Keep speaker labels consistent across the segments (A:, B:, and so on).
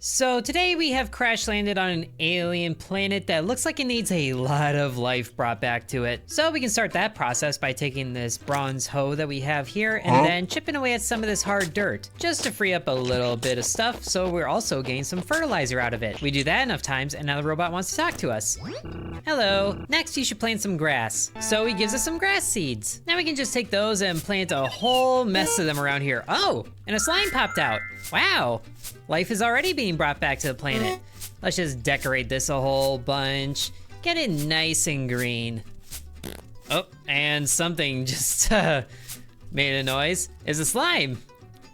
A: So today we have crash landed on an alien planet that looks like it needs a lot of life brought back to it. So we can start that process by taking this bronze hoe that we have here and then chipping away at some of this hard dirt, just to free up a little bit of stuff so we're also getting some fertilizer out of it. We do that enough times and now the robot wants to talk to us. Hello, next you should plant some grass. So he gives us some grass seeds. Now we can just take those and plant a whole mess of them around here. Oh, and a slime popped out. Wow. Life is already being brought back to the planet. Let's just decorate this a whole bunch. Get it nice and green. Oh, and something just made a noise. It's a slime.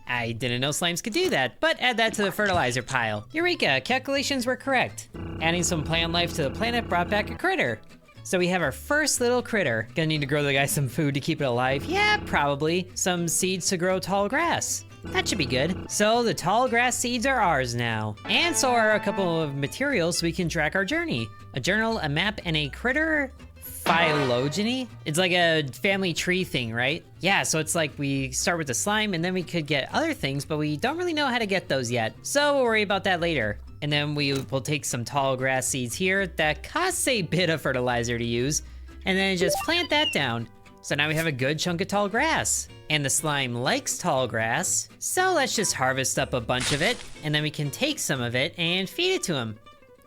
A: I didn't know slimes could do that, but add that to the fertilizer pile. Eureka, calculations were correct. Adding some plant life to the planet brought back a critter. So we have our first little critter. Gonna need to grow the guy some food to keep it alive. Yeah, probably. Some seeds to grow tall grass. That should be good. So the tall grass seeds are ours now. And so are a couple of materials so we can track our journey. A journal, a map, and a critter phylogeny. It's like a family tree thing, right? Yeah, so it's like we start with the slime and then we could get other things, but we don't really know how to get those yet. So we'll worry about that later. And then we will take some tall grass seeds here that costs a bit of fertilizer to use, and then just plant that down. So now we have a good chunk of tall grass. And the slime likes tall grass, so let's just harvest up a bunch of it, and then we can take some of it and feed it to him.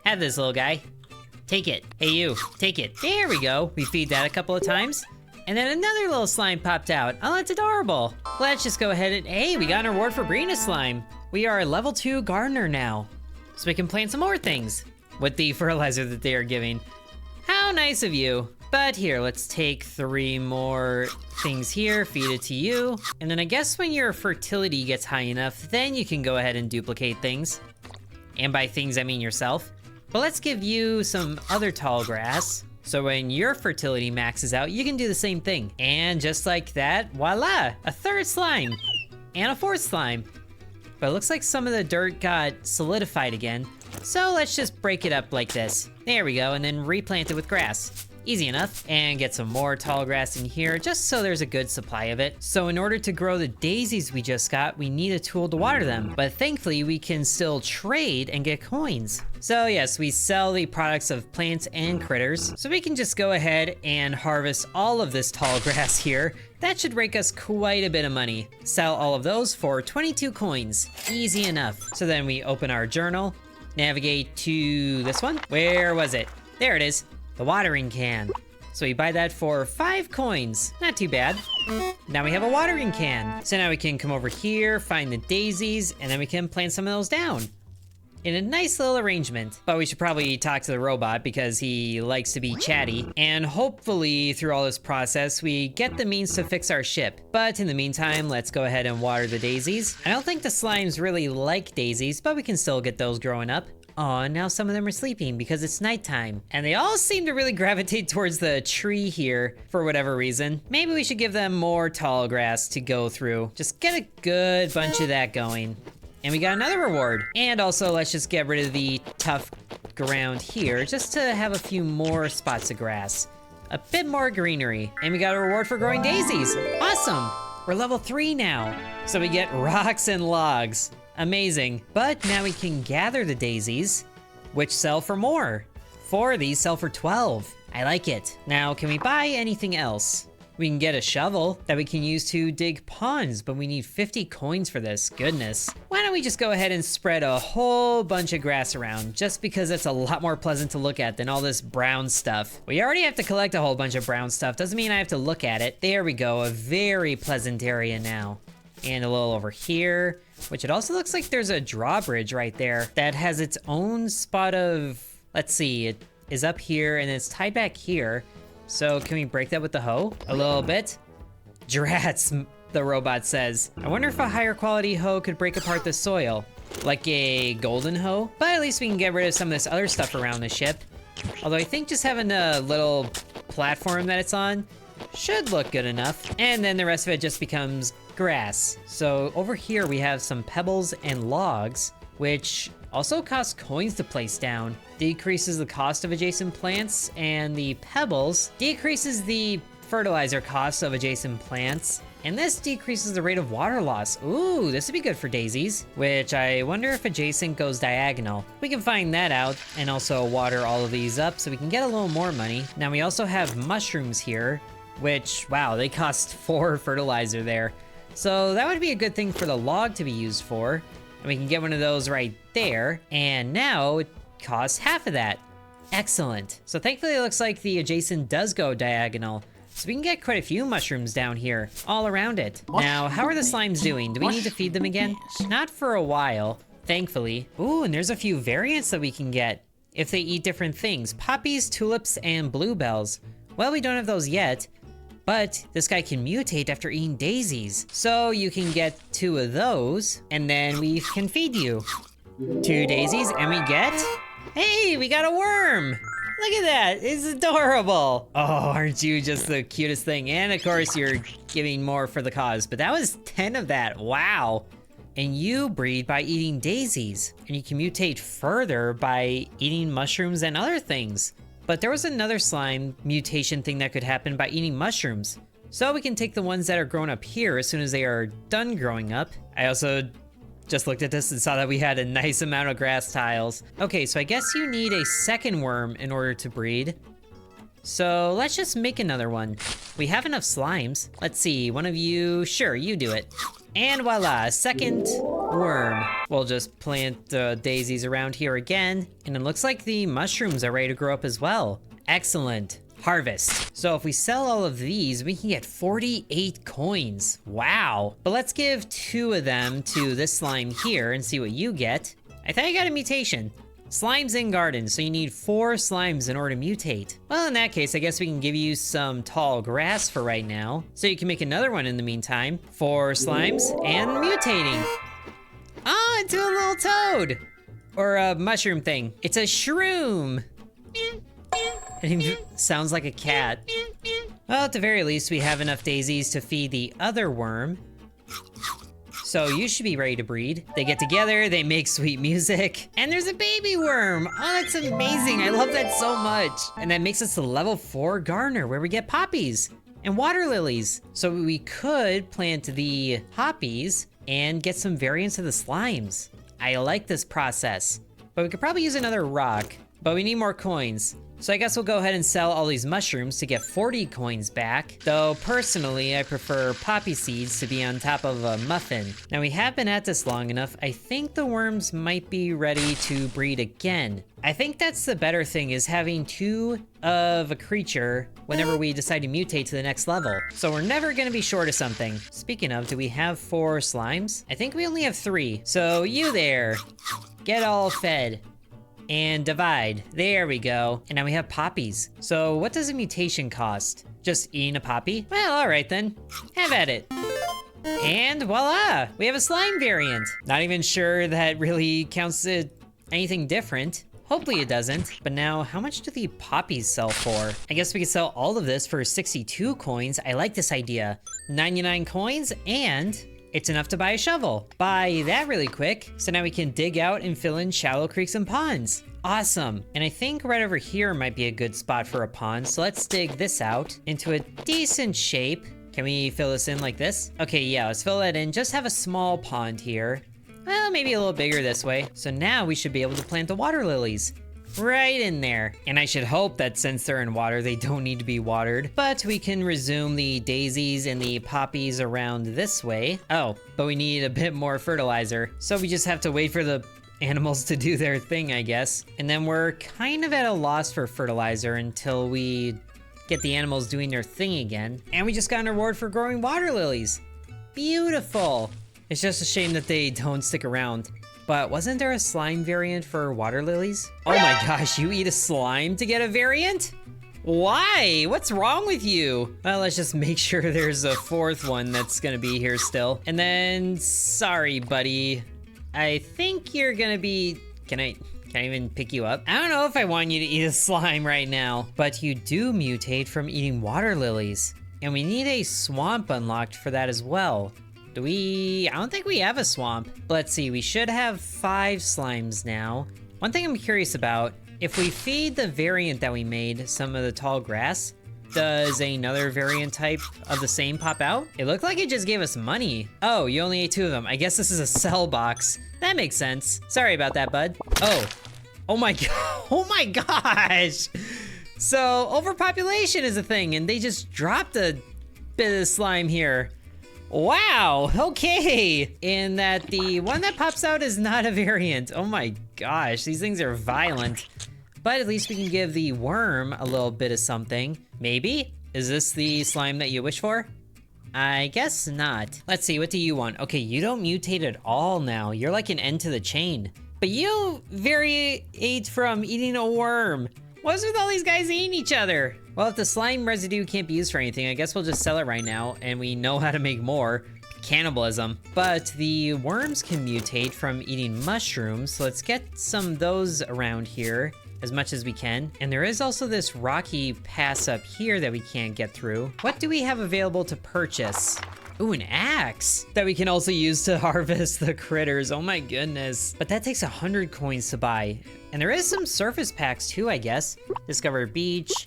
A: Have this, little guy. Take it. Hey, you. Take it. There we go. We feed that a couple of times. And then another little slime popped out. Oh, that's adorable. Let's just go ahead and... Hey, we got an reward for breeding a slime. We are a level 2 gardener now. So we can plant some more things with the fertilizer that they are giving. How nice of you. But here, let's take 3 more things here, feed it to you. And then I guess when your fertility gets high enough, then you can go ahead and duplicate things. And by things, I mean yourself. But let's give you some other tall grass. So when your fertility maxes out, you can do the same thing. And just like that, voila, a 3rd slime and a 4th slime. But it looks like some of the dirt got solidified again. So let's just break it up like this. There we go, and then replant it with grass. Easy enough. And get some more tall grass in here, just so there's a good supply of it. So in order to grow the daisies we just got, we need a tool to water them. But thankfully, we can still trade and get coins. So yes, we sell the products of plants and critters. So we can just go ahead and harvest all of this tall grass here. That should rake us quite a bit of money. Sell all of those for 22 coins. Easy enough. So then we open our journal, navigate to this one. Where was it? There it is. The watering can. So we buy that for 5 coins. Not too bad. Now we have a watering can. So now we can come over here, find the daisies, and then we can plant some of those down in a nice little arrangement. But we should probably talk to the robot because he likes to be chatty. And hopefully through all this process, we get the means to fix our ship. But in the meantime, let's go ahead and water the daisies. I don't think the slimes really like daisies, but we can still get those growing up. Aw, now some of them are sleeping because it's nighttime. And they all seem to really gravitate towards the tree here for whatever reason. Maybe we should give them more tall grass to go through. Just get a good bunch of that going. And we got another reward. And also, let's just get rid of the tough ground here just to have a few more spots of grass. A bit more greenery. And we got a reward for growing daisies. Awesome. We're level 3 now. So we get rocks and logs. Amazing. But now we can gather the daisies, which sell for more. 4 of these sell for 12. I like it. Now, can we buy anything else? We can get a shovel that we can use to dig ponds, but we need 50 coins for this. Goodness. Why don't we just go ahead and spread a whole bunch of grass around, just because it's a lot more pleasant to look at than all this brown stuff. We already have to collect a whole bunch of brown stuff. Doesn't mean I have to look at it. There we go. A very pleasant area now. And a little over here, which it also looks like there's a drawbridge right there that has its own spot of, let's see, it is up here and it's tied back here. So can we break that with the hoe? A little bit? Drats, the robot says. I wonder if a higher quality hoe could break apart the soil, like a golden hoe. But at least we can get rid of some of this other stuff around the ship. Although I think just having a little platform that it's on should look good enough. And then the rest of it just becomes grass. So over here we have some pebbles and logs, which also cost coins to place down. Decreases the cost of adjacent plants, and the pebbles decreases the fertilizer costs of adjacent plants. And this decreases the rate of water loss. Ooh, this would be good for daisies, which I wonder if adjacent goes diagonal. We can find that out and also water all of these up so we can get a little more money. Now we also have mushrooms here, which, wow, they cost 4 fertilizer there. So that would be a good thing for the log to be used for. And we can get one of those right there. And now it costs half of that. Excellent. So thankfully it looks like the adjacent does go diagonal. So we can get quite a few mushrooms down here, all around it. Now, how are the slimes doing? Do we need to feed them again? Not for a while, thankfully. Ooh, and there's a few variants that we can get if they eat different things. Poppies, tulips, and bluebells. Well, we don't have those yet, but this guy can mutate after eating daisies. So you can get 2 of those, and then we can feed you 2 daisies, and we get... Hey, we got a worm! Look at that, it's adorable. Oh, aren't you just the cutest thing? And of course you're giving more for the cause, but that was 10 of that, wow. And you breed by eating daisies, and you can mutate further by eating mushrooms and other things. But there was another slime mutation thing that could happen by eating mushrooms. So we can take the ones that are grown up here as soon as they are done growing up. I also just looked at this and saw that we had a nice amount of grass tiles. Okay, so I guess you need a second worm in order to breed. So let's just make another one. We have enough slimes. Let's see, one of you, sure, you do it. And voila, second worm. We'll just plant the daisies around here again. And it looks like the mushrooms are ready to grow up as well. Excellent. Harvest. So if we sell all of these, we can get 48 coins. Wow. But let's give 2 of them to this slime here and see what you get. I thought you got a mutation. Slimes in garden, so you need 4 slimes in order to mutate. Well, in that case, I guess we can give you some tall grass for right now. So you can make another one in the meantime. 4 slimes and mutating. Oh, into a little toad. Or a mushroom thing. It's a shroom. It sounds like a cat. Well, at the very least, we have enough daisies to feed the other worm. So you should be ready to breed. They get together, they make sweet music, and there's a baby worm. Oh, that's amazing. I love that so much. And that makes us a level 4 gardener where we get poppies and water lilies. So we could plant the poppies and get some variants of the slimes. I like this process, but we could probably use another rock, but we need more coins. So I guess we'll go ahead and sell all these mushrooms to get 40 coins back. Though personally, I prefer poppy seeds to be on top of a muffin. Now we have been at this long enough, I think the worms might be ready to breed again. I think that's the better thing, is having 2 of a creature whenever we decide to mutate to the next level. So we're never gonna be short of something. Speaking of, do we have 4 slimes? I think we only have 3. So you there, get all fed. And divide. There we go. And now we have poppies. So what does a mutation cost? Just eating a poppy? Well, all right then. Have at it. And voila, we have a slime variant. Not even sure that really counts as anything different. Hopefully it doesn't. But now, how much do the poppies sell for? I guess we could sell all of this for 62 coins. I like this idea. 99 coins, and it's enough to buy a shovel. Buy that really quick, so now we can dig out and fill in shallow creeks and ponds. Awesome. And I think right over here might be a good spot for a pond, so let's dig this out into a decent shape. Can we fill this in like this? Okay, yeah, let's fill that in. Just have a small pond here. Well, maybe a little bigger this way. So now we should be able to plant the water lilies right in there. And I should hope that since they're in water, they don't need to be watered. But we can resume the daisies and the poppies around this way. Oh, but we need a bit more fertilizer. So we just have to wait for the animals to do their thing, I guess. And then we're kind of at a loss for fertilizer until we get the animals doing their thing again. And we just got an award for growing water lilies. Beautiful. It's just a shame that they don't stick around. But wasn't there a slime variant for water lilies? Oh my gosh, you eat a slime to get a variant? Why? What's wrong with you? Well, let's just make sure there's a 4th one that's gonna be here still. And then, sorry, buddy. I think you're gonna be, can I even pick you up? I don't know if I want you to eat a slime right now, but you do mutate from eating water lilies. And we need a swamp unlocked for that as well. I don't think we have a swamp. Let's see, we should have 5 slimes now. One thing I'm curious about, if we feed the variant that we made some of the tall grass, Does another variant type of the same pop out? It looked like it just gave us money. Oh, you only ate 2 of them. I guess this is a sell box. That makes sense. Sorry about that, bud. Oh my god. Oh my gosh. So overpopulation is a thing, and they just dropped a bit of slime here. Wow, okay. And that the one that pops out is not a variant. Oh my gosh, these things are violent. But at least we can give the worm a little bit of something. Maybe? Is this the slime that you wish for? I guess not. Let's see, what do you want? Okay, you don't mutate at all now. You're like an end to the chain. But you variate from eating a worm. What's with all these guys eating each other? Well, if the slime residue can't be used for anything, I guess we'll just sell it right now, and we know how to make more. Cannibalism. But the worms can mutate from eating mushrooms, so let's get some of those around here as much as we can. And there is also this rocky pass up here that we can't get through. What do we have available to purchase? Ooh, an axe that we can also use to harvest the critters. Oh my goodness. But that takes 100 coins to buy. And there is some surface packs too, I guess. Discover beach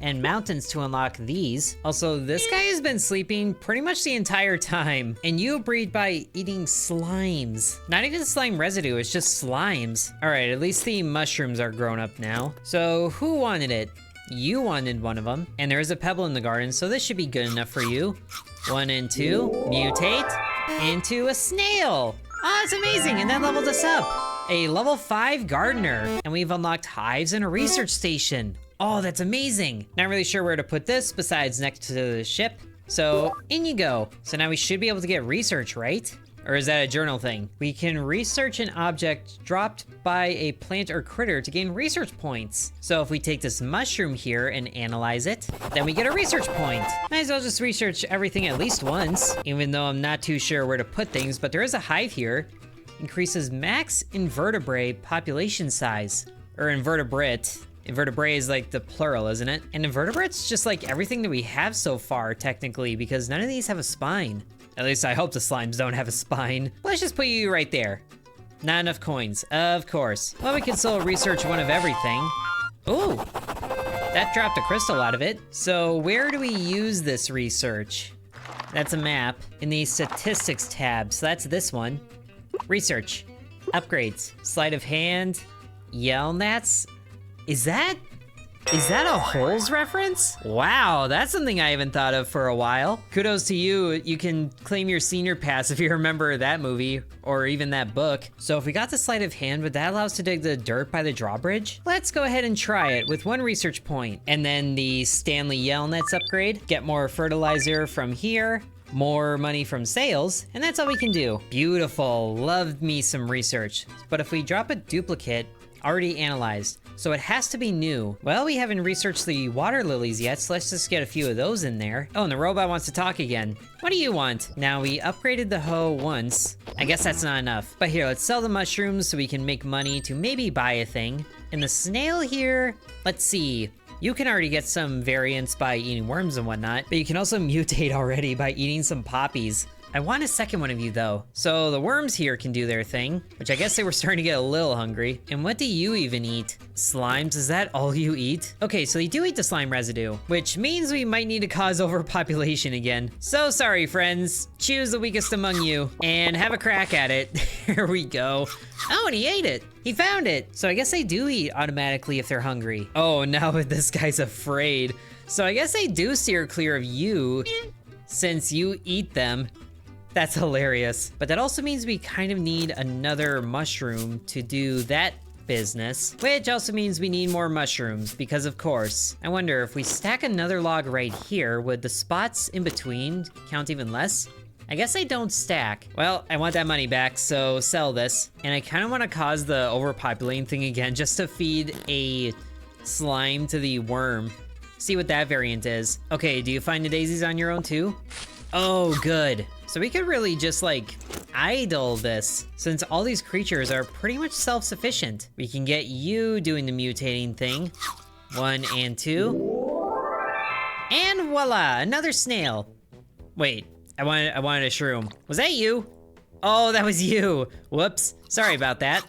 A: and mountains to unlock these. Also, this guy has been sleeping pretty much the entire time. And you breed by eating slimes. Not even slime residue, it's just slimes. All right, at least the mushrooms are grown up now. So who wanted it? You wanted one of them. And there is a pebble in the garden, so this should be good enough for you. 1 and 2, mutate into a snail. Oh, that's amazing, and that leveled us up. A level 5 gardener, and we've unlocked hives and a research station. Oh, that's amazing. Not really sure where to put this besides next to the ship. So in you go. So now we should be able to get research, right? Or is that a journal thing? We can research an object dropped by a plant or critter to gain research points. So if we take this mushroom here and analyze it, then we get a research point. Might as well just research everything at least once, even though I'm not too sure where to put things, but there is a hive here. Increases max invertebrate population size, or invertebrate. Invertebrate is like the plural, isn't it? And invertebrates just like everything that we have so far, technically, because none of these have a spine. At least I hope the slimes don't have a spine. Let's just put you right there. Not enough coins, of course. Well, we can still research one of everything. Ooh, that dropped a crystal out of it. So where do we use this research? That's a map in the statistics tab, so that's this one. Research, upgrades, sleight of hand, yell gnats. Is that a holes reference? Wow, that's something I haven't thought of for a while. Kudos to you. You can claim your senior pass if you remember that movie or even that book. So if we got the sleight of hand, would that allow us to dig the dirt by the drawbridge? Let's go ahead and try it with 1 research point. And then the Stanley Yell Nets upgrade. Get more fertilizer from here. More money from sales, and that's all we can do. Beautiful, loved me some research. But if we drop a duplicate, already analyzed, so it has to be new. Well, we haven't researched the water lilies yet, so let's just get a few of those in there. Oh, and the robot wants to talk again. What do you want? Now, we upgraded the hoe once. I guess that's not enough. But here, let's sell the mushrooms so we can make money to maybe buy a thing. And the snail here, let's see. You can already get some variants by eating worms and whatnot, but you can also mutate already by eating some poppies. I want a second one of you though. So the worms here can do their thing, which I guess they were starting to get a little hungry. And what do you even eat? Slimes, is that all you eat? Okay, so you do eat the slime residue, which means we might need to cause overpopulation again. So sorry, friends. Choose the weakest among you and have a crack at it. Here we go. Oh, and he ate it. He found it. So I guess they do eat automatically if they're hungry. Oh, now this guy's afraid. So I guess they do steer clear of you since you eat them. That's hilarious. But that also means we kind of need another mushroom to do that business, which also means we need more mushrooms because of course. I wonder if we stack another log right here, would the spots in between count even less? I guess they don't stack. Well, I want that money back, so sell this. And I kind of want to cause the overpopulating thing again just to feed a slime to the worm. See what that variant is. Okay, do you find the daisies on your own too? Oh, good. So we could really just like idle this since all these creatures are pretty much self-sufficient. We can get you doing the mutating thing. 1 and 2. And voila, another snail. Wait, I wanted a shroom. Was that you? Oh, that was you. Whoops, sorry about that.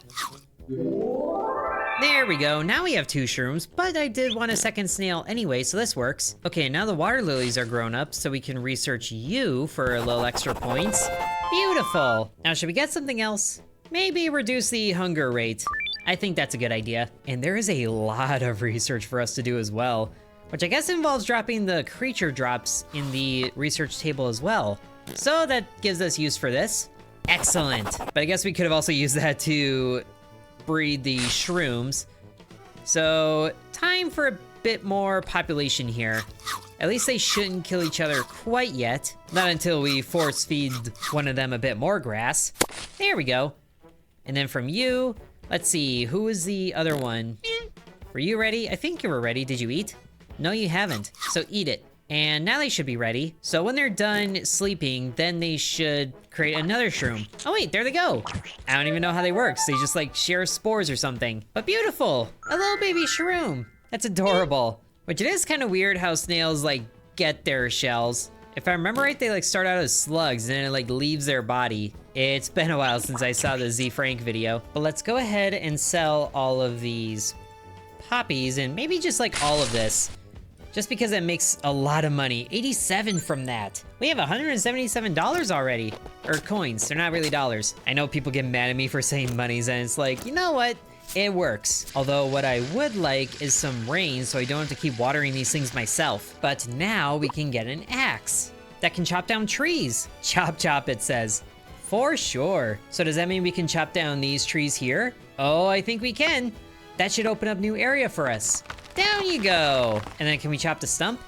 A: There we go, now we have 2 shrooms, but I did want a second snail anyway, so this works. Okay, now the water lilies are grown up, so we can research you for a little extra points. Beautiful. Now, should we get something else? Maybe reduce the hunger rate. I think that's a good idea. And there is a lot of research for us to do as well, which I guess involves dropping the creature drops in the research table as well. So that gives us use for this. Excellent. But I guess we could have also used that to breed the shrooms. So time for a bit more population here. At least they shouldn't kill each other quite yet. Not until we force feed one of them a bit more grass. There we go. And then from you, let's see, who is the other one? Were you ready? I think you were ready. Did you eat? No, you haven't. So eat it. And now they should be ready. So when they're done sleeping, then they should create another shroom. Oh wait, there they go. I don't even know how they work. So they just like share spores or something. But beautiful, a little baby shroom. That's adorable. Which it is kind of weird how snails like get their shells. If I remember right, they like start out as slugs and then it like leaves their body. It's been a while since I saw the Z Frank video. But let's go ahead and sell all of these poppies and maybe just like all of this. Just because it makes a lot of money. 87 from that. We have $177 already. Or coins, they're not really dollars. I know people get mad at me for saying monies and it's like, you know what? It works. Although what I would like is some rain so I don't have to keep watering these things myself. But now we can get an axe that can chop down trees. Chop chop, it says. For sure. So does that mean we can chop down these trees here? Oh, I think we can. That should open up new area for us. Down you go. And then can we chop the stump?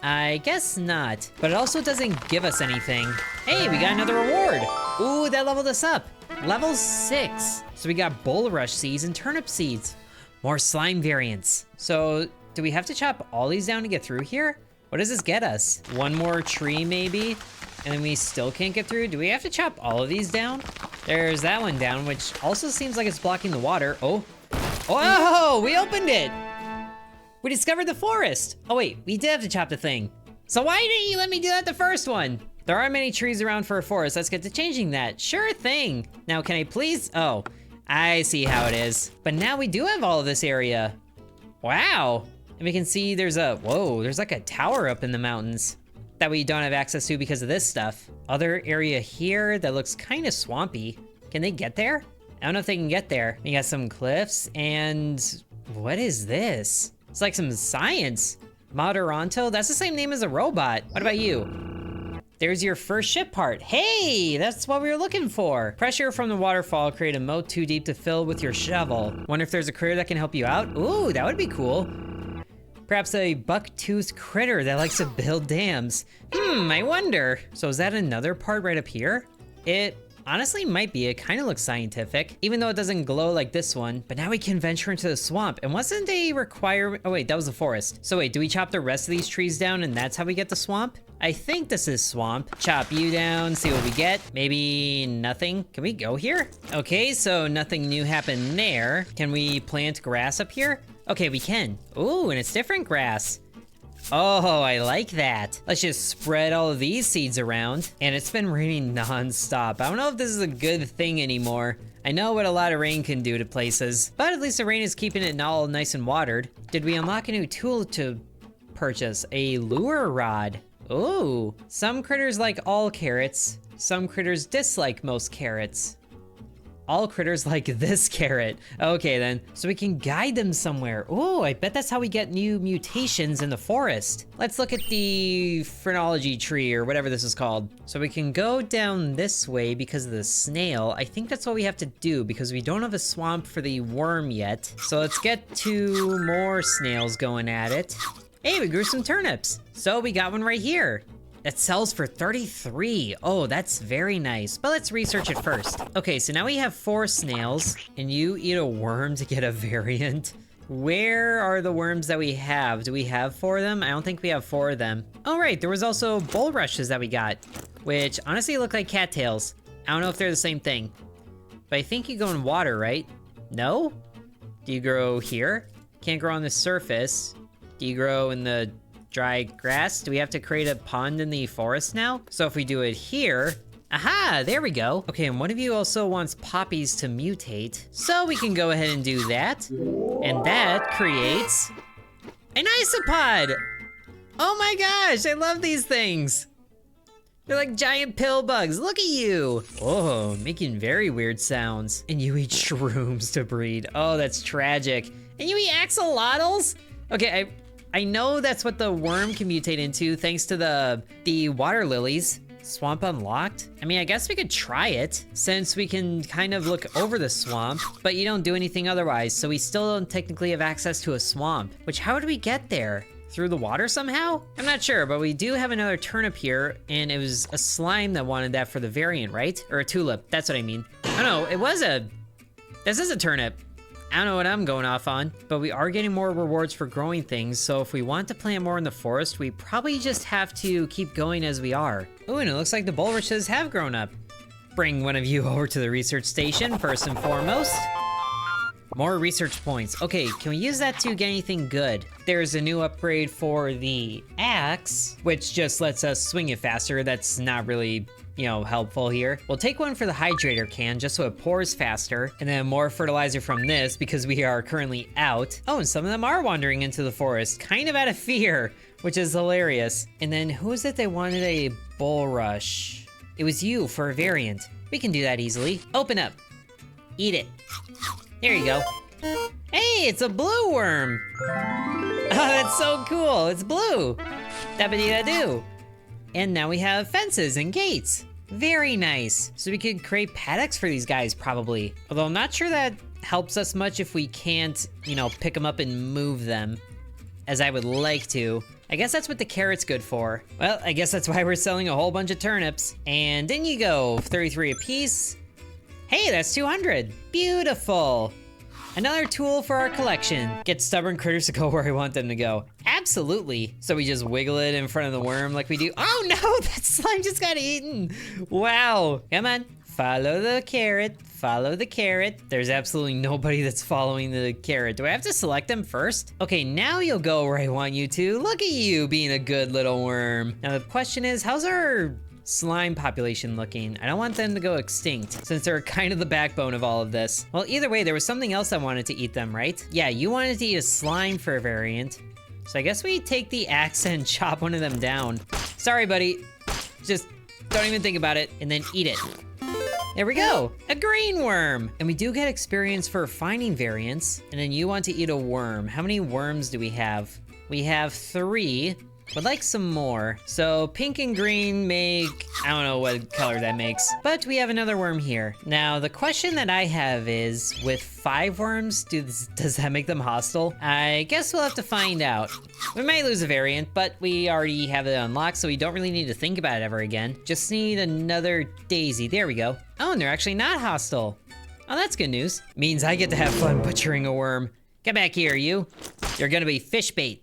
A: I guess not. But it also doesn't give us anything. Hey, we got another reward. Ooh, that leveled us up. Level 6. So we got bulrush seeds and turnip seeds. More slime variants. So do we have to chop all these down to get through here? What does this get us? One more tree maybe? And then we still can't get through? Do we have to chop all of these down? There's that one down, which also seems like it's blocking the water. Oh. Oh, we opened it. We discovered the forest. Oh wait, we did have to chop the thing. So why didn't you let me do that the first one? There are many trees around for a forest. Let's get to changing that. Sure thing. Now can I please? Oh, I see how it is. But now we do have all of this area. Wow. And we can see there's a, whoa, there's like a tower up in the mountains that we don't have access to because of this stuff. Other area here that looks kind of swampy. Can they get there? I don't know if they can get there. We got some cliffs and what is this? It's like some science. Moderanto, that's the same name as a robot. What about you? There's your first ship part. Hey, that's what we were looking for. Pressure from the waterfall create a moat too deep to fill with your shovel. Wonder if there's a critter that can help you out? Ooh, that would be cool. Perhaps a buck-toothed critter that likes to build dams. I wonder. So is that another part right up here? It honestly might be. It kind of looks scientific, even though it doesn't glow like this one. But now we can venture into the swamp. And wasn't a requirement? Oh wait, that was the forest. So wait, do we chop the rest of these trees down and that's how we get the swamp? I think this is swamp. Chop you down, see what we get. Maybe nothing. Can we go here? Okay, so nothing new happened there. Can we plant grass up here? Okay, we can. Ooh, and it's different grass. Oh, I like that. Let's just spread all of these seeds around. And it's been raining non-stop. I don't know if this is a good thing anymore. I know what a lot of rain can do to places, but at least the rain is keeping it all nice and watered. Did we unlock a new tool to purchase? A lure rod. Ooh, some critters like all carrots. Some critters dislike most carrots. All critters like this carrot. Okay then, so we can guide them somewhere. Oh, I bet that's how we get new mutations in the forest. Let's look at the phrenology tree or whatever this is called. So we can go down this way because of the snail. I think that's what we have to do because we don't have a swamp for the worm yet. So let's get 2 more snails going at it. Hey, we grew some turnips. So we got one right here. That sells for 33. Oh, that's very nice. But let's research it first. Okay, so now we have 4 snails, and you eat a worm to get a variant. Where are the worms that we have? Do we have 4 of them? I don't think we have 4 of them. Oh, right, there was also bulrushes that we got, which honestly look like cattails. I don't know if they're the same thing. But I think you go in water, right? No? Do you grow here? Can't grow on the surface. Do you grow in the dry grass? Do we have to create a pond in the forest now? So if we do it here, aha, there we go. Okay, and one of you also wants poppies to mutate, so we can go ahead and do that. And that creates an isopod. Oh my gosh, I love these things. They're like giant pill bugs, look at you. Oh, making very weird sounds. And you eat shrooms to breed. Oh, that's tragic. And you eat axolotls? Okay, I know that's what the worm can mutate into thanks to the water lilies. Swamp unlocked? I mean, I guess we could try it since we can kind of look over the swamp, but you don't do anything otherwise, so we still don't technically have access to a swamp. Which, how do we get there? Through the water somehow? I'm not sure, but we do have another turnip here, and it was a slime that wanted that for the variant, right? Or a tulip, that's what I mean. Oh no, this is a turnip. I don't know what I'm going off on, but we are getting more rewards for growing things, so if we want to plant more in the forest, we probably just have to keep going as we are. Ooh, and it looks like the bulrushes have grown up. Bring one of you over to the research station, first and foremost. More research points. Okay, can we use that to get anything good? There's a new upgrade for the axe, which just lets us swing it faster. That's not really, you know, helpful here. We'll take one for the hydrator can just so it pours faster, and then more fertilizer from this because we are currently out. Oh, and some of them are wandering into the forest, kind of out of fear, which is hilarious. And then who is it that wanted a bulrush? It was you for a variant. We can do that easily. Open up. Eat it. There you go. Hey, it's a blue worm. Oh, that's so cool. It's blue. Dabba-dee-da-doo. And now we have fences and gates. Very nice. So we could create paddocks for these guys, probably. Although I'm not sure that helps us much if we can't, you know, pick them up and move them, as I would like to. I guess that's what the carrot's good for. Well, I guess that's why we're selling a whole bunch of turnips. And in you go, 33 apiece. Hey, that's 200. Beautiful. Another tool for our collection. Get stubborn critters to go where I want them to go. Absolutely. So we just wiggle it in front of the worm like we do. Oh no, that slime just got eaten. Wow. Come on, follow the carrot, follow the carrot. There's absolutely nobody that's following the carrot. Do I have to select them first? Okay, now you'll go where I want you to. Look at you being a good little worm. Now the question is, how's our slime population looking? I don't want them to go extinct since they're kind of the backbone of all of this. Well, either way, there was something else that wanted to eat them, right? Yeah, you wanted to eat a slime for a variant. So I guess we take the axe and chop one of them down. Sorry, buddy. Just don't even think about it and then eat it. There we go, a green worm. And we do get experience for finding variants. And then you want to eat a worm. How many worms do we have? We have 3. Would like some more. So pink and green make, I don't know what color that makes, but we have another worm here. Now, the question that I have is, with 5 worms, does that make them hostile? I guess we'll have to find out. We might lose a variant, but we already have it unlocked, so we don't really need to think about it ever again. Just need another daisy. There we go. Oh, and they're actually not hostile. Oh, that's good news. Means I get to have fun butchering a worm. Get back here, you. You're gonna be fish bait.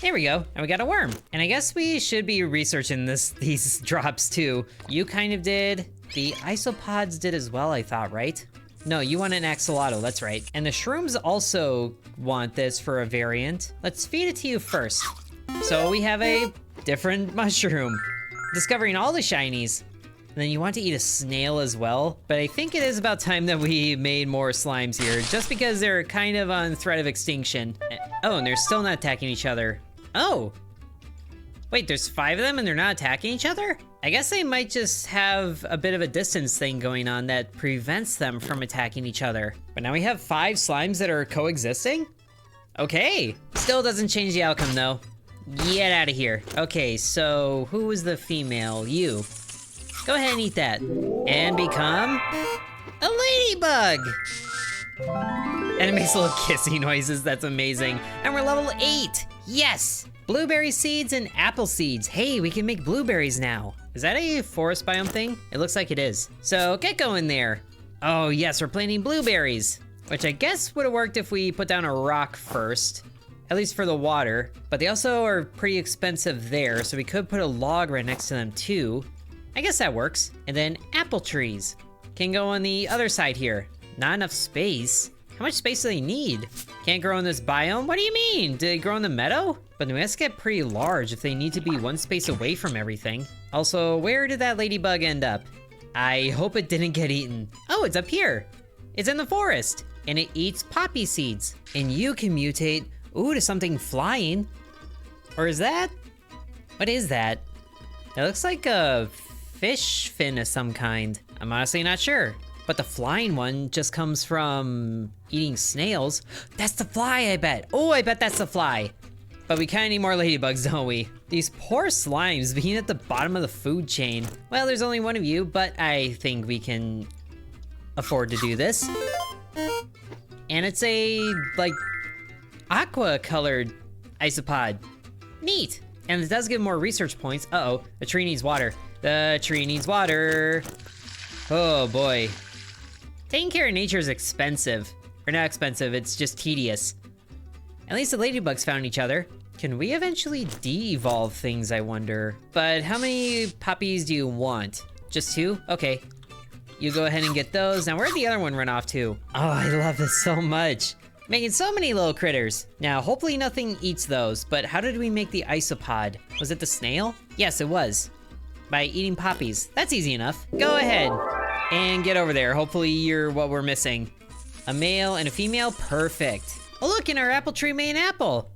A: There we go, and we got a worm. And I guess we should be researching these drops too. You kind of did. The isopods did as well, I thought, right? No, you want an axolotl, that's right. And the shrooms also want this for a variant. Let's feed it to you first. So we have a different mushroom. Discovering all the shinies. And then you want to eat a snail as well. But I think it is about time that we made more slimes here, just because they're kind of on threat of extinction. Oh, and they're still not attacking each other. Oh. Wait, there's 5 of them and they're not attacking each other? I guess they might just have a bit of a distance thing going on that prevents them from attacking each other. But now we have 5 slimes that are coexisting? Okay. Still doesn't change the outcome though. Get out of here. Okay, so who was the female? You. Go ahead and eat that. And become a ladybug. And it makes little kissy noises, that's amazing. And we're level 8, yes! Blueberry seeds and apple seeds. Hey, we can make blueberries now. Is that a forest biome thing? It looks like it is. So get going there. Oh yes, we're planting blueberries, which I guess would have worked if we put down a rock first, at least for the water. But they also are pretty expensive there, so we could put a log right next to them too. I guess that works. And then apple trees can go on the other side here. Not enough space. How much space do they need? Can't grow in this biome? What do you mean? Do they grow in the meadow? But they must get pretty large if they need to be one space away from everything. Also, where did that ladybug end up? I hope it didn't get eaten. Oh, it's up here. It's in the forest. and it eats poppy seeds. And you can mutate, ooh, to something flying. Or is that? What is that? It looks like a fish fin of some kind. I'm honestly not sure. But the flying one just comes from eating snails. That's the fly, I bet. Oh, I bet that's the fly. But we kinda need more ladybugs, don't we? These poor slimes being at the bottom of the food chain. Well, there's only one of you, but I think we can afford to do this. And it's a, like, aqua colored isopod. Neat. And it does give more research points. Uh-oh, the tree needs water. The tree needs water. Oh boy. Taking care of nature is expensive. Or not expensive, it's just tedious. At least the ladybugs found each other. Can we eventually de-evolve things, I wonder? But how many puppies do you want? Just 2? Okay. You go ahead and get those. Now, where'd the other one run off to? Oh, I love this so much. Making so many little critters. Now, hopefully nothing eats those, but how did we make the isopod? Was it the snail? Yes, it was. By eating poppies. That's easy enough. Go ahead and get over there. Hopefully you're what we're missing. A male and a female, perfect. Oh look, in our apple tree made an apple.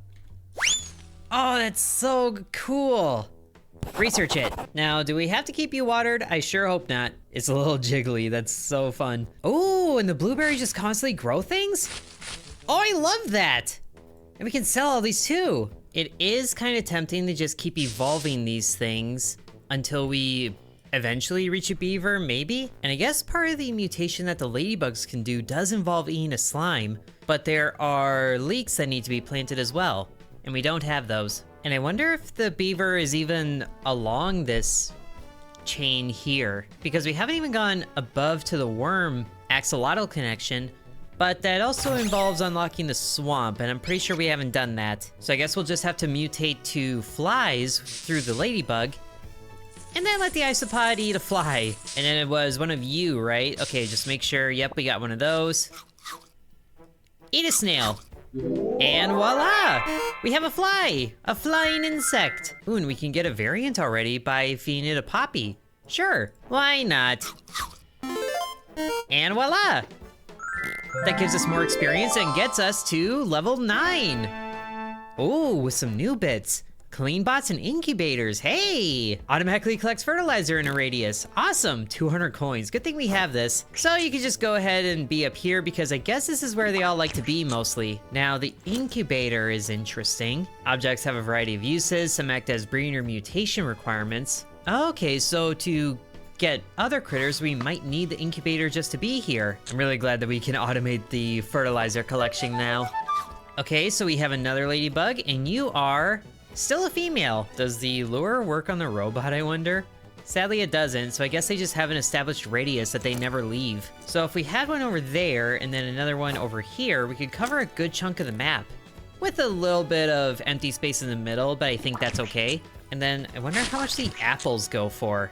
A: Oh, that's so cool. Research it. Now, do we have to keep you watered? I sure hope not. It's a little jiggly, that's so fun. Oh, and the blueberries just constantly grow things? Oh, I love that. And we can sell all these too. It is kind of tempting to just keep evolving these things until we eventually reach a beaver, maybe? And I guess part of the mutation that the ladybugs can do does involve eating a slime, but there are leeks that need to be planted as well, and we don't have those. And I wonder if the beaver is even along this chain here, because we haven't even gone above to the worm axolotl connection, but that also involves unlocking the swamp, and I'm pretty sure we haven't done that. So I guess we'll just have to mutate to flies through the ladybug, and then let the isopod eat a fly. And then it was one of you, right? Okay, just make sure, yep, we got one of those. Eat a snail. And voila! We have a fly! A flying insect! Ooh, and we can get a variant already by feeding it a poppy. Sure, why not? And voila! That gives us more experience and gets us to level 9. Ooh, with some new bits. Clean bots and incubators, hey! Automatically collects fertilizer in a radius. Awesome, 200 coins. Good thing we have this. So you can just go ahead and be up here because I guess this is where they all like to be mostly. Now the incubator is interesting. Objects have a variety of uses. Some act as breeding or mutation requirements. Okay, so to get other critters, we might need the incubator just to be here. I'm really glad that we can automate the fertilizer collection now. Okay, so we have another ladybug and you are still a female. Does the lure work on the robot, I wonder? Sadly it doesn't, so I guess they just have an established radius that they never leave. So if we had one over there and then another one over here, we could cover a good chunk of the map with a little bit of empty space in the middle, but I think that's okay. And then I wonder how much the apples go for.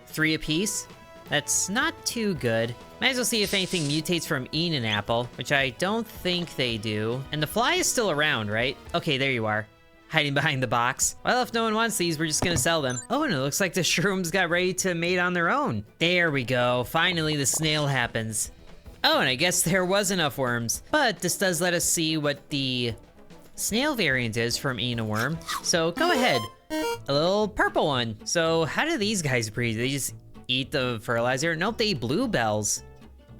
A: 3 apiece? That's not too good. Might as well see if anything mutates from eating an apple, which I don't think they do. And the fly is still around, right? Okay, there you are. Hiding behind the box. Well, if no one wants these, we're just gonna sell them. Oh, and it looks like the shrooms got ready to mate on their own. There we go. Finally, the snail happens. Oh, and I guess there was enough worms. But this does let us see what the snail variant is from eating a worm. So go ahead. A little purple one. So how do these guys breed? They just eat the fertilizer? Nope, they eat bluebells.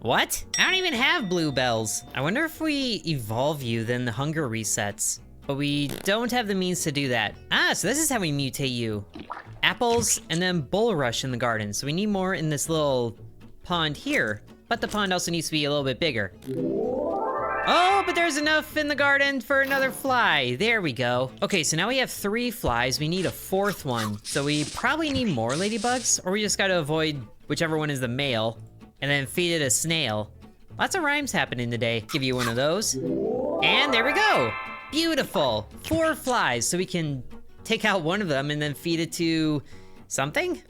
A: What? I don't even have bluebells. I wonder if we evolve you, then the hunger resets. But we don't have the means to do that. Ah, so this is how we mutate you. Apples and then bulrush in the garden. So we need more in this little pond here. But the pond also needs to be a little bit bigger. Oh, but there's enough in the garden for another fly. There we go. Okay, so now we have 3 flies. We need a 4th one. So we probably need more ladybugs, or we just gotta avoid whichever one is the male and then feed it a snail. Lots of rhymes happening today. Give you one of those. And there we go. Beautiful. 4 flies, so we can take out one of them and then feed it to something?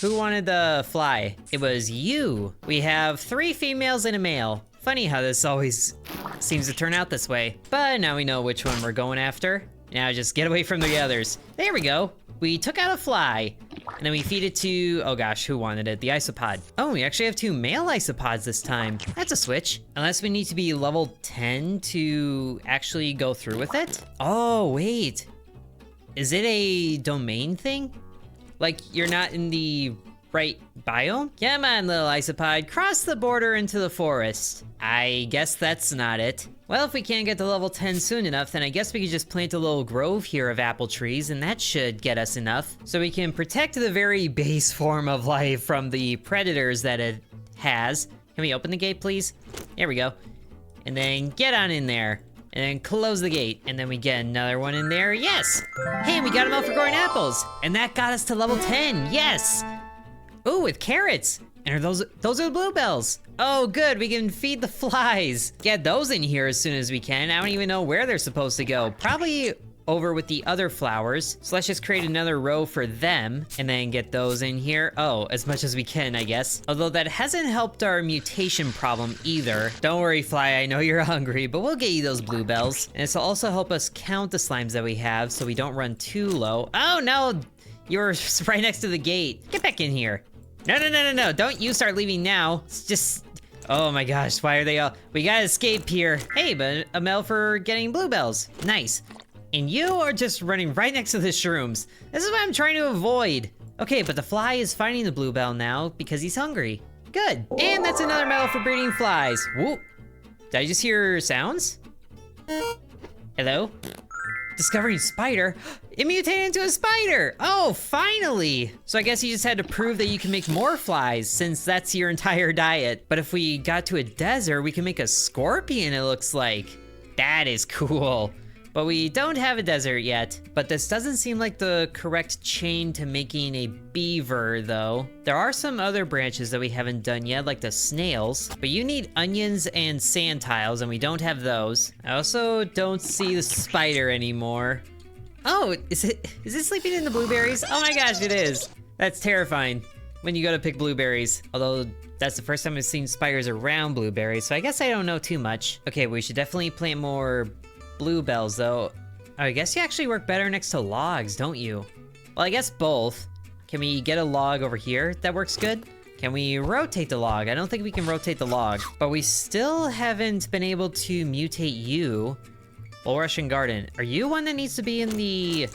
A: Who wanted the fly? It was you. We have 3 females and a male. Funny how this always seems to turn out this way. But now we know which one we're going after. Now just get away from the others. There we go. We took out a fly. And then we feed it to, oh gosh, who wanted it? The isopod. Oh, we actually have 2 male isopods this time. That's a switch. Unless we need to be level 10 to actually go through with it. Oh, wait. Is it a domain thing? Like, you're not in the right biome? Come on, little isopod, cross the border into the forest. I guess that's not it. Well, if we can't get to level 10 soon enough, then I guess we could just plant a little grove here of apple trees, and that should get us enough. So we can protect the very base form of life from the predators that it has. Can we open the gate, please? There we go. And then get on in there. And then close the gate, and then we get another one in there. Yes! Hey, we got them out for growing apples! And that got us to level 10, yes! Ooh, with carrots! And are those are the bluebells! Oh, good, we can feed the flies! Get those in here as soon as we can. I don't even know where they're supposed to go. Probably over with the other flowers. So let's just create another row for them, and then get those in here. Oh, as much as we can, I guess. Although that hasn't helped our mutation problem either. Don't worry, Fly, I know you're hungry, but we'll get you those bluebells. And this will also help us count the slimes that we have so we don't run too low. Oh no, you're right next to the gate. Get back in here. No, don't you start leaving now. It's just, oh my gosh, why are they all, we gotta escape here. Hey, but a medal for getting bluebells, nice. And you are just running right next to the shrooms. This is what I'm trying to avoid. Okay, but the fly is finding the bluebell now because he's hungry. Good. And that's another medal for breeding flies. Whoop. Did I just hear sounds? Hello? Discovering spider? It mutated into a spider! Oh, finally! So I guess you just had to prove that you can make more flies since that's your entire diet. But if we got to a desert, we can make a scorpion, it looks like. That is cool. But we don't have a desert yet. But this doesn't seem like the correct chain to making a beaver, though. There are some other branches that we haven't done yet, like the snails. But you need onions and sand tiles, and we don't have those. I also don't see the spider anymore. Oh, is it sleeping in the blueberries? Oh my gosh, it is. That's terrifying when you go to pick blueberries. Although, that's the first time I've seen spiders around blueberries, so I guess I don't know too much. Okay, we should definitely plant more bluebells, though. Oh, I guess you actually work better next to logs, don't you? Well, I guess both. Can we get a log over here that works good? Can we rotate the log? I don't think we can rotate the log, but we still haven't been able to mutate you. Bulrush and garden. Are you one that needs to be in the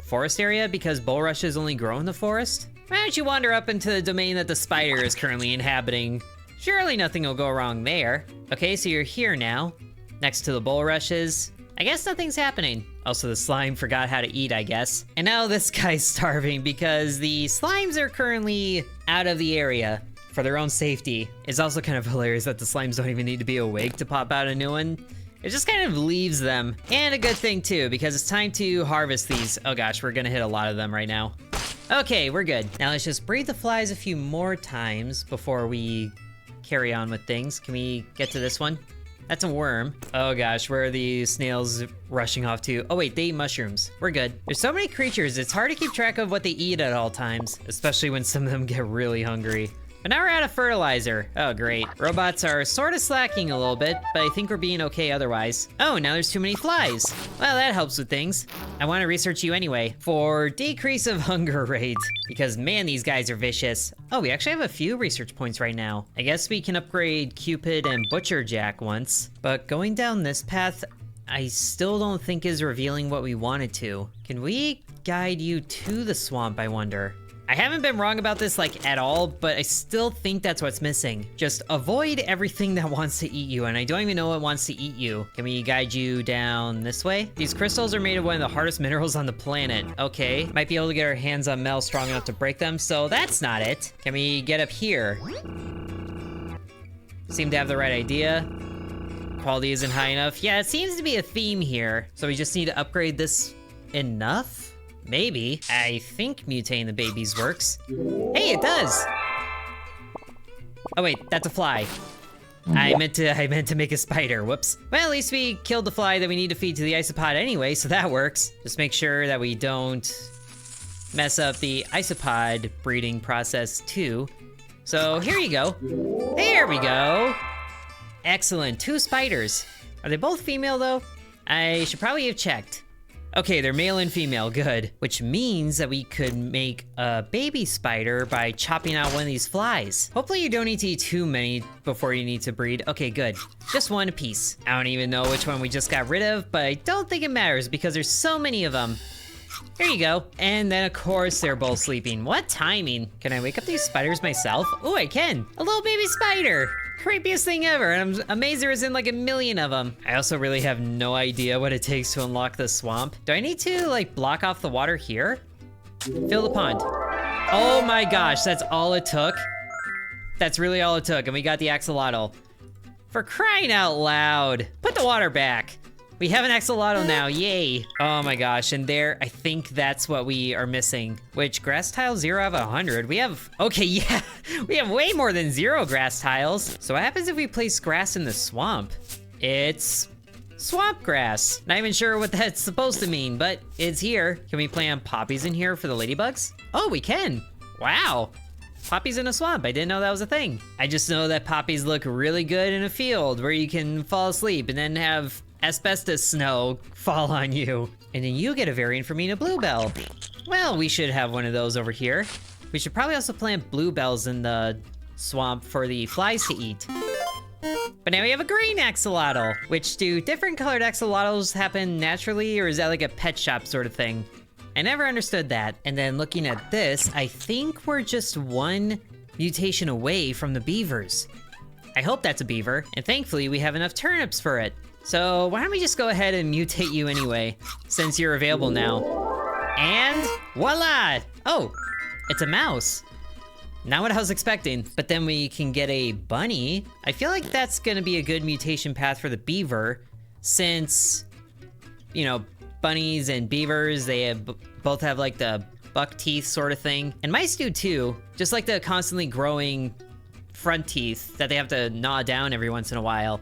A: forest area because bulrushes only grow in the forest? Why don't you wander up into the domain that the spider is currently inhabiting? Surely nothing will go wrong there. Okay, so you're here now. Next to the bulrushes. I guess nothing's happening. Also, the slime forgot how to eat, I guess. And now this guy's starving because the slimes are currently out of the area for their own safety. It's also kind of hilarious that the slimes don't even need to be awake to pop out a new one. It just kind of leaves them. And a good thing too, because it's time to harvest these. Oh gosh, we're gonna hit a lot of them right now. Okay, we're good. Now let's just breed the flies a few more times before we carry on with things. Can we get to this one? That's a worm. Oh gosh, where are the snails rushing off to? Oh wait, they eat mushrooms. We're good. There's so many creatures, it's hard to keep track of what they eat at all times, especially when some of them get really hungry. But now we're out of fertilizer. Oh great. Robots are sort of slacking a little bit, but I think we're being okay otherwise. Oh, now there's too many flies. Well, that helps with things. I want to research you anyway for decrease of hunger rate, because man, these guys are vicious. Oh, we actually have a few research points right now. I guess we can upgrade Cupid and Butcher Jack once, but going down this path, I still don't think is revealing what we wanted to. Can we guide you to the swamp, I wonder? I haven't been wrong about this like at all, but I still think that's what's missing. Just avoid everything that wants to eat you, and I don't even know what wants to eat you. Can we guide you down this way? These crystals are made of one of the hardest minerals on the planet. Okay, might be able to get our hands on metal strong enough to break them, so that's not it. Can we get up here? Seem to have the right idea. Quality isn't high enough. Yeah, it seems to be a theme here. So we just need to upgrade this enough? Maybe. I think mutating the babies works. Hey, it does! Oh wait, that's a fly. I meant to make a spider, whoops. Well, at least we killed the fly that we need to feed to the isopod anyway, so that works. Just make sure that we don't mess up the isopod breeding process too. So here you go. There we go. Excellent, 2 spiders. Are they both female though? I should probably have checked. Okay, they're male and female, good. Which means that we could make a baby spider by chopping out one of these flies. Hopefully you don't need to eat too many before you need to breed. Okay, good. Just one apiece. I don't even know which one we just got rid of, but I don't think it matters because there's so many of them. Here you go. And then of course they're both sleeping. What timing? Can I wake up these spiders myself? Oh, I can. A little baby spider. Creepiest thing ever, and I'm amazed there isn't like a million of them. I also really have no idea what it takes to unlock the swamp. Do I need to like block off the water here? Fill the pond. Oh my gosh, that's all it took? That's really all it took, and we got the axolotl. For crying out loud. Put the water back. We have an axolotl now, yay. Oh my gosh, and there, I think that's what we are missing. Which, grass tile 0 out of 100. We have, okay, yeah, we have way more than 0 grass tiles. So what happens if we place grass in the swamp? It's swamp grass. Not even sure what that's supposed to mean, but it's here. Can we plant poppies in here for the ladybugs? Oh, we can, wow. Poppies in a swamp, I didn't know that was a thing. I just know that poppies look really good in a field where you can fall asleep and then have asbestos snow fall on you. And then you get a variant for being a bluebell. Well, we should have one of those over here. We should probably also plant bluebells in the swamp for the flies to eat. But now we have a green axolotl. Which, do different colored axolotls happen naturally, or is that like a pet shop sort of thing? I never understood that. And then looking at this, I think we're just one mutation away from the beavers. I hope that's a beaver, and thankfully we have enough turnips for it. So why don't we just go ahead and mutate you anyway, since you're available now. And voila! Oh, it's a mouse. Not what I was expecting, but then we can get a bunny. I feel like that's gonna be a good mutation path for the beaver, since, you know, bunnies and beavers, they have both have like the buck teeth sort of thing. And mice do too, just like the constantly growing front teeth that they have to gnaw down every once in a while.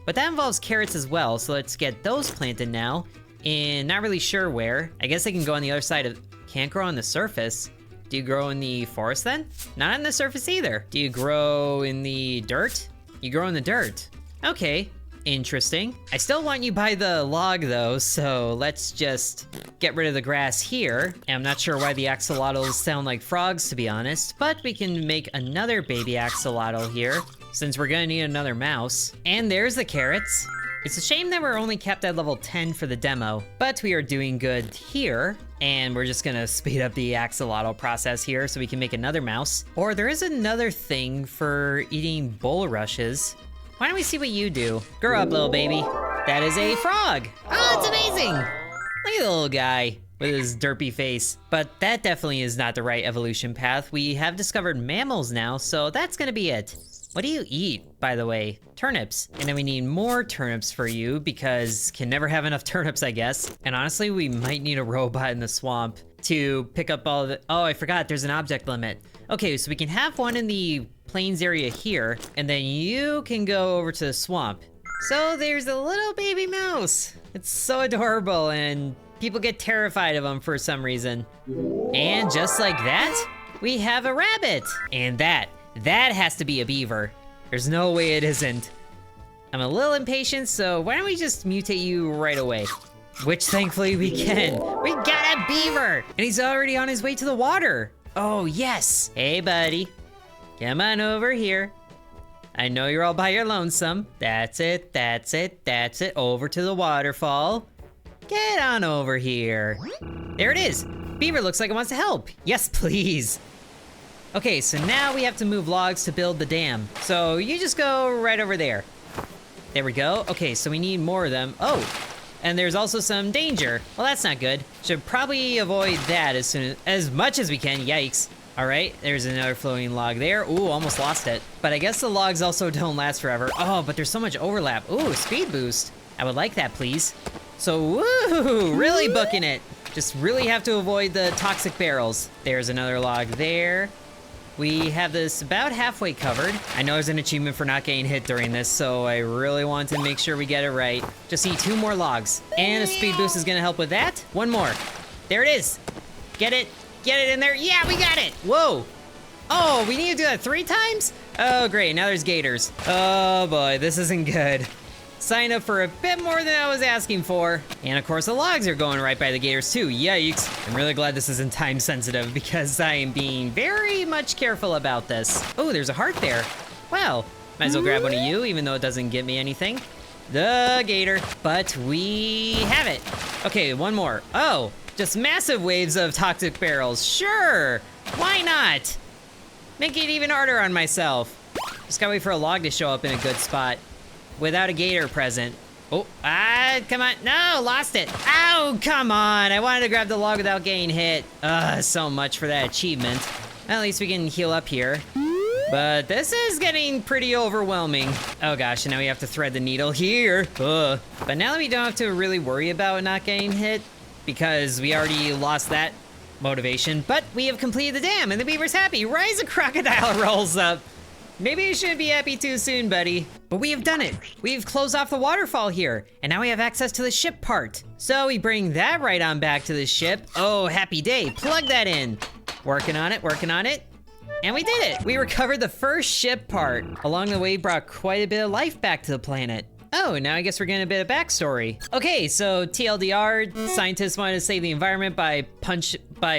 A: But that involves carrots as well, so let's get those planted now. And not really sure where. I guess they can go on the other side of, can't grow on the surface. Do you grow in the forest then? Not on the surface either. Do you grow in the dirt? You grow in the dirt. Okay, interesting. I still want you by the log though, so let's just get rid of the grass here. And I'm not sure why the axolotls sound like frogs, to be honest, but we can make another baby axolotl here, since we're gonna need another mouse. And there's the carrots. It's a shame that we're only kept at level 10 for the demo, but we are doing good here. And we're just gonna speed up the axolotl process here so we can make another mouse. Or there is another thing for eating bulrushes. Why don't we see what you do? Grow up, little baby. That is a frog. Oh, it's amazing. Look at the little guy with his derpy face. But that definitely is not the right evolution path. We have discovered mammals now, so that's gonna be it. What do you eat, by the way? Turnips. And then we need more turnips for you because can never have enough turnips, I guess. And honestly, we might need a robot in the swamp to pick up all the, oh, I forgot, there's an object limit. Okay, so we can have one in the plains area here, and then you can go over to the swamp. So there's a little baby mouse. It's so adorable, and people get terrified of them for some reason. And just like that, we have a rabbit. And that has to be a beaver. There's no way it isn't. I'm a little impatient, so why don't we just mutate you right away? Which thankfully we can. We got a beaver! And he's already on his way to the water. Oh, yes. Hey, buddy. Come on over here. I know you're all by your lonesome. That's it, that's it, that's it. Over to the waterfall. Get on over here. There it is. Beaver looks like it wants to help. Yes, please. Okay, so now we have to move logs to build the dam. So you just go right over there. There we go. Okay, so we need more of them. Oh, and there's also some danger. Well, that's not good. Should probably avoid that as much as we can. Yikes. All right, there's another floating log there. Ooh, almost lost it. But I guess the logs also don't last forever. Oh, but there's so much overlap. Ooh, speed boost. I would like that, please. So, woo, really booking it. Just really have to avoid the toxic barrels. There's another log there. We have this about halfway covered. I know there's an achievement for not getting hit during this, so I really want to make sure we get it right. Just need 2 more logs. And a speed boost is gonna help with that. 1 more. There it is. Get it in there. Yeah, we got it. Whoa. Oh, we need to do that 3 times? Oh, great, now there's gators. Oh boy, this isn't good. Signed up for a bit more than I was asking for. And of course, the logs are going right by the gators too. Yikes. I'm really glad this isn't time sensitive because I am being very much careful about this. Oh, there's a heart there. Well, might as well grab one of you, even though it doesn't get me anything. The gator. But we have it. Okay, one more. Oh, just massive waves of toxic barrels. Sure. Why not? Make it even harder on myself. Just gotta wait for a log to show up in a good spot without a gator present. Oh, come on. No, lost it. Ow, come on. I wanted to grab the log without getting hit. So much for that achievement. At least we can heal up here. But this is getting pretty overwhelming. Oh gosh, and now we have to thread the needle here. Ugh. But now that we don't have to really worry about not getting hit, because we already lost that motivation, but we have completed the dam and the beaver's happy. Rise a crocodile rolls up. Maybe you shouldn't be happy too soon, buddy. But we have done it. We've closed off the waterfall here, and now we have access to the ship part. So we bring that right on back to the ship. Oh, happy day. Plug that in. Working on it, working on it. And we did it! We recovered the first ship part. Along the way, brought quite a bit of life back to the planet. Oh, now I guess we're getting a bit of backstory. Okay, so TLDR, scientists wanted to save the environment by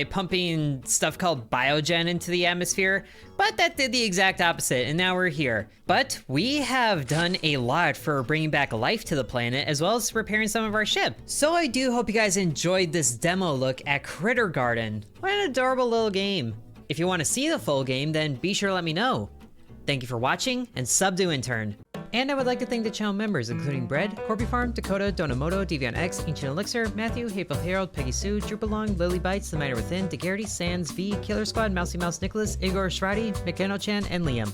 A: pumping stuff called biogen into the atmosphere, but that did the exact opposite, and now we're here. But we have done a lot for bringing back life to the planet, as well as repairing some of our ship. So I do hope you guys enjoyed this demo look at Critter Garden. What an adorable little game. If you want to see the full game, then be sure to let me know. Thank you for watching, and sub to Intern. And I would like to thank the channel members, including Bread, Corby Farm, Dakota, Donamoto, Deviant X, Ancient Elixir, Matthew, Hateful Harold, Peggy Sue, Drupalong, Lily Bites, The Miner Within, DeGarity, Sands, V, Killer Squad, Mousy Mouse Nicholas, Igor Shradi, McKenna Chan, and Liam.